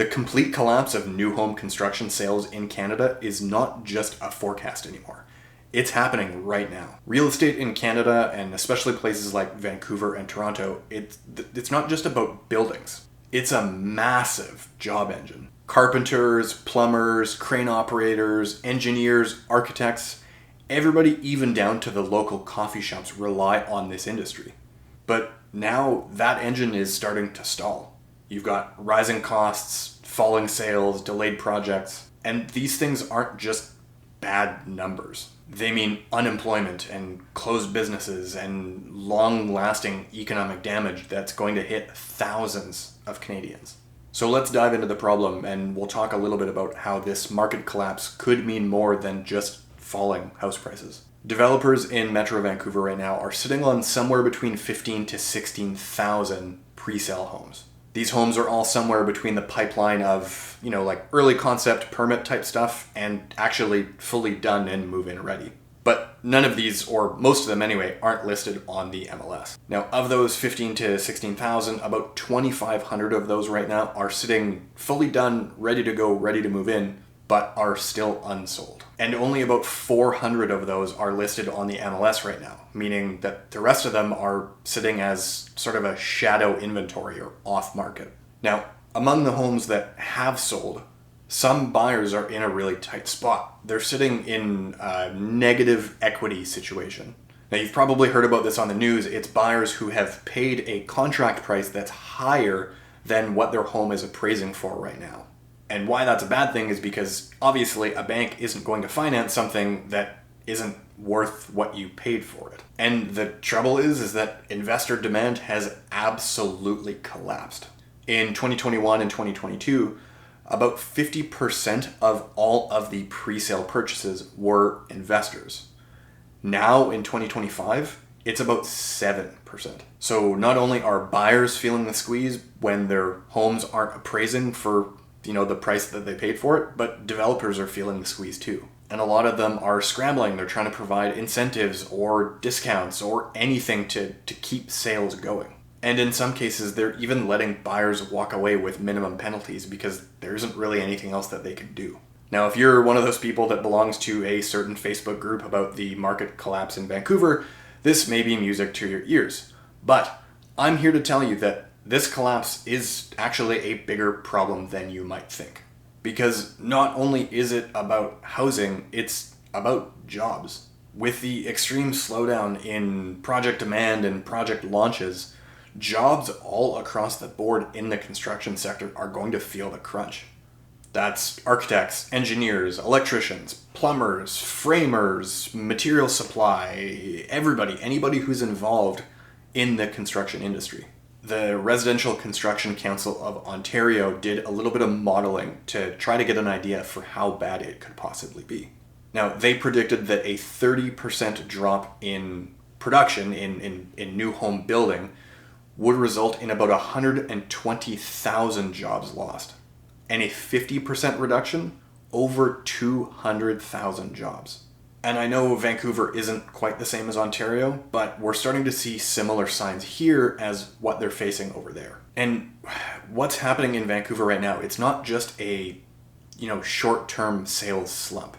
The complete collapse of new home construction sales in Canada is not just a forecast anymore. It's happening right now. Real estate in Canada, and especially places like Vancouver and Toronto, it's not just about buildings. It's a massive job engine. Carpenters, plumbers, crane operators, engineers, architects, everybody even down to the local coffee shops rely on this industry. But now that engine is starting to stall. You've got rising costs, falling sales, delayed projects, and these things aren't just bad numbers. They mean unemployment and closed businesses and long-lasting economic damage that's going to hit thousands of Canadians. So let's dive into the problem, and we'll talk a little bit about how this market collapse could mean more than just falling house prices. Developers in Metro Vancouver right now are sitting on somewhere between 15 to 16,000 pre-sale homes. These homes are all somewhere between the pipeline of, like early concept permit type stuff and actually fully done and move-in ready. But none of these, or most of them anyway, aren't listed on the MLS. Now, of those 15 to 16,000, about 2,500 of those right now are sitting fully done, ready to go, ready to move in, but are still unsold. And only about 400 of those are listed on the MLS right now, meaning that the rest of them are sitting as sort of a shadow inventory or off market. Now, among the homes that have sold, some buyers are in a really tight spot. They're sitting in a negative equity situation. Now, you've probably heard about this on the news. It's buyers who have paid a contract price that's higher than what their home is appraising for right now. And why that's a bad thing is because obviously a bank isn't going to finance something that isn't worth what you paid for it. And the trouble is that investor demand has absolutely collapsed. In 2021 and 2022, about 50% of all of the pre-sale purchases were investors. Now in 2025, it's about 7%. So not only are buyers feeling the squeeze when their homes aren't appraising for the price that they paid for it, but developers are feeling the squeeze too. And a lot of them are scrambling. They're trying to provide incentives or discounts or anything to keep sales going. And in some cases, they're even letting buyers walk away with minimum penalties because there isn't really anything else that they can do. Now, if you're one of those people that belongs to a certain Facebook group about the market collapse in Vancouver, this may be music to your ears. But I'm here to tell you that this collapse is actually a bigger problem than you might think. Because not only is it about housing, it's about jobs. With the extreme slowdown in project demand and project launches, jobs all across the board in the construction sector are going to feel the crunch. That's architects, engineers, electricians, plumbers, framers, material supply, anybody who's involved in the construction industry. The Residential Construction Council of Ontario did a little bit of modeling to try to get an idea for how bad it could possibly be. Now, they predicted that a 30% drop in production in new home building would result in about 120,000 jobs lost. And a 50% reduction, over 200,000 jobs. And I know Vancouver isn't quite the same as Ontario, but we're starting to see similar signs here as what they're facing over there. And what's happening in Vancouver right now, it's not just a, short-term sales slump.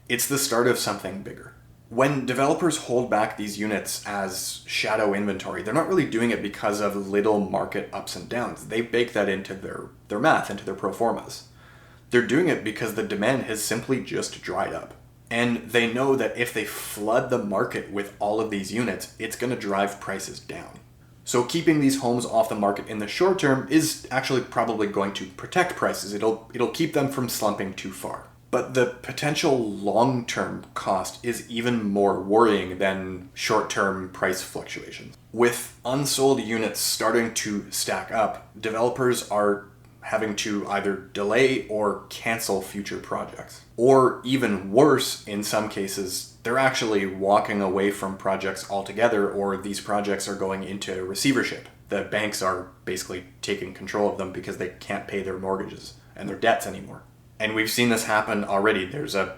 It's the start of something bigger. When developers hold back these units as shadow inventory, they're not really doing it because of little market ups and downs. They bake that into their math, into their pro formas. They're doing it because the demand has simply just dried up. And they know that if they flood the market with all of these units, it's going to drive prices down. So keeping these homes off the market in the short term is actually probably going to protect prices. It'll keep them from slumping too far. But the potential long-term cost is even more worrying than short-term price fluctuations. With unsold units starting to stack up, developers are having to either delay or cancel future projects. Or even worse, in some cases, they're actually walking away from projects altogether, or these projects are going into receivership. The banks are basically taking control of them because they can't pay their mortgages and their debts anymore. And we've seen this happen already. There's a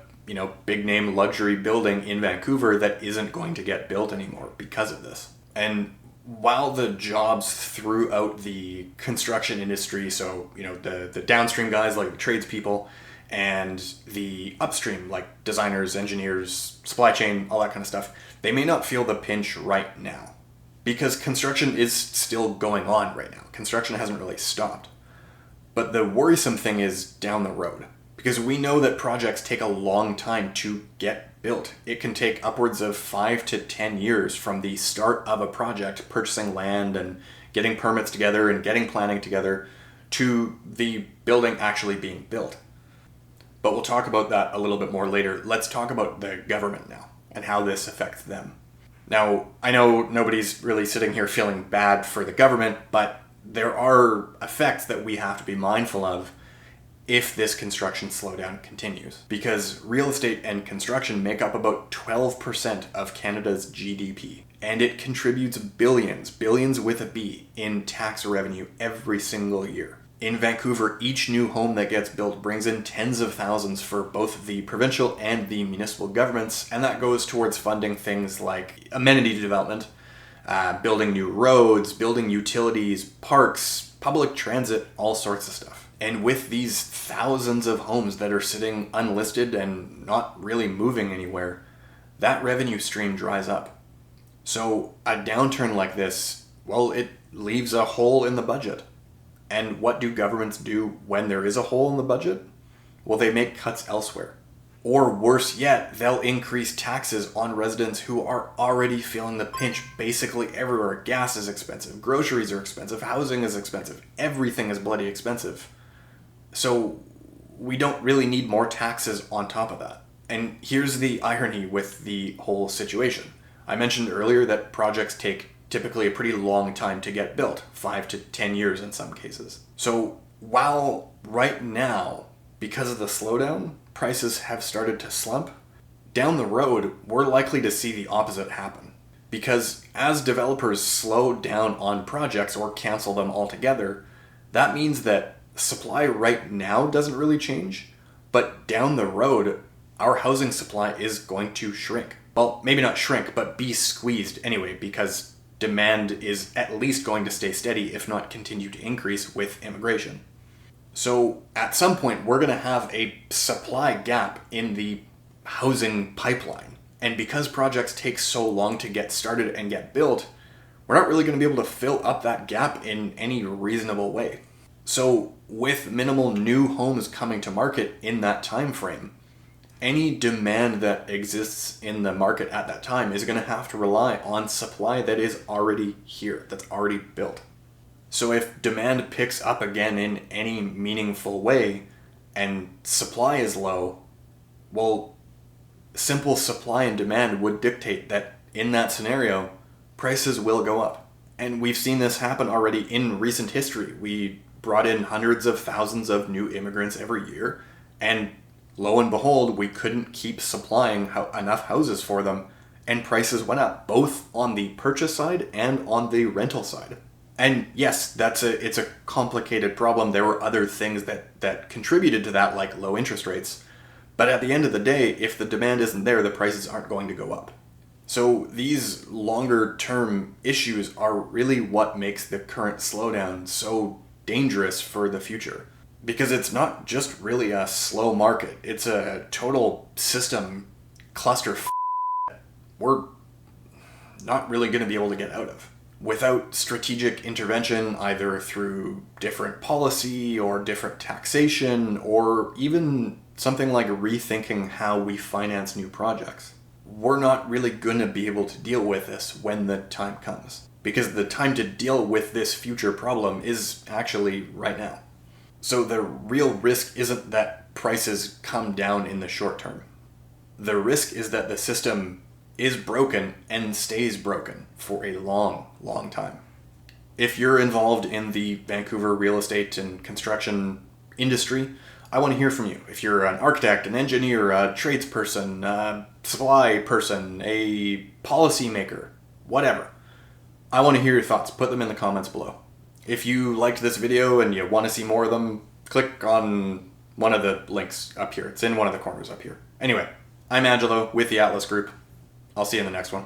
big name luxury building in Vancouver that isn't going to get built anymore because of this. And while the jobs throughout the construction industry, so the downstream guys like the tradespeople and the upstream like designers, engineers, supply chain, all that kind of stuff, they may not feel the pinch right now because construction is still going on right now. Construction hasn't really stopped. But the worrisome thing is down the road, because we know that projects take a long time to get built. It can take upwards of 5 to 10 years from the start of a project, purchasing land and getting permits together and getting planning together, to the building actually being built. But we'll talk about that a little bit more later. Let's talk about the government now and how this affects them. Now, I know nobody's really sitting here feeling bad for the government, but there are effects that we have to be mindful of if this construction slowdown continues. Because real estate and construction make up about 12% of Canada's GDP, and it contributes billions with a B, in tax revenue every single year. In Vancouver, each new home that gets built brings in tens of thousands for both the provincial and the municipal governments, and that goes towards funding things like amenity development, building new roads, building utilities, parks, public transit, all sorts of stuff. And with these thousands of homes that are sitting unlisted and not really moving anywhere, that revenue stream dries up. So a downturn like this, well, it leaves a hole in the budget. And what do governments do when there is a hole in the budget? Well, they make cuts elsewhere. Or worse yet, they'll increase taxes on residents who are already feeling the pinch basically everywhere. Gas is expensive, groceries are expensive, housing is expensive, everything is bloody expensive. So we don't really need more taxes on top of that. And here's the irony with the whole situation. I mentioned earlier that projects take typically a pretty long time to get built, 5 to 10 years in some cases. So while right now, because of the slowdown, prices have started to slump, down the road, we're likely to see the opposite happen. Because as developers slow down on projects or cancel them altogether, that means that supply right now doesn't really change, but down the road, our housing supply is going to shrink. Well, maybe not shrink, but be squeezed anyway, because demand is at least going to stay steady, if not continue to increase with immigration. So at some point, we're going to have a supply gap in the housing pipeline. And because projects take so long to get started and get built, we're not really going to be able to fill up that gap in any reasonable way. So with minimal new homes coming to market in that time frame, any demand that exists in the market at that time is going to have to rely on supply that is already here, that's already built. So if demand picks up again in any meaningful way and supply is low, well, simple supply and demand would dictate that in that scenario, prices will go up. And we've seen this happen already in recent history. We brought in hundreds of thousands of new immigrants every year, and lo and behold, we couldn't keep supplying enough houses for them, and prices went up, both on the purchase side and on the rental side. And yes, it's a complicated problem. There were other things that contributed to that, like low interest rates. But at the end of the day, if the demand isn't there, the prices aren't going to go up. So these longer term issues are really what makes the current slowdown so dangerous for the future. Because it's not just really a slow market, it's a total system cluster we're not really going to be able to get out of. Without strategic intervention, either through different policy or different taxation, or even something like rethinking how we finance new projects, we're not really going to be able to deal with this when the time comes. Because the time to deal with this future problem is actually right now. So the real risk isn't that prices come down in the short term. The risk is that the system is broken and stays broken for a long, long time. If you're involved in the Vancouver real estate and construction industry, I want to hear from you. If you're an architect, an engineer, a tradesperson, a supply person, a policymaker, whatever, I want to hear your thoughts. Put them in the comments below. If you liked this video and you want to see more of them, click on one of the links up here. It's in one of the corners up here. Anyway, I'm Angelo with the Atlas Group. I'll see you in the next one.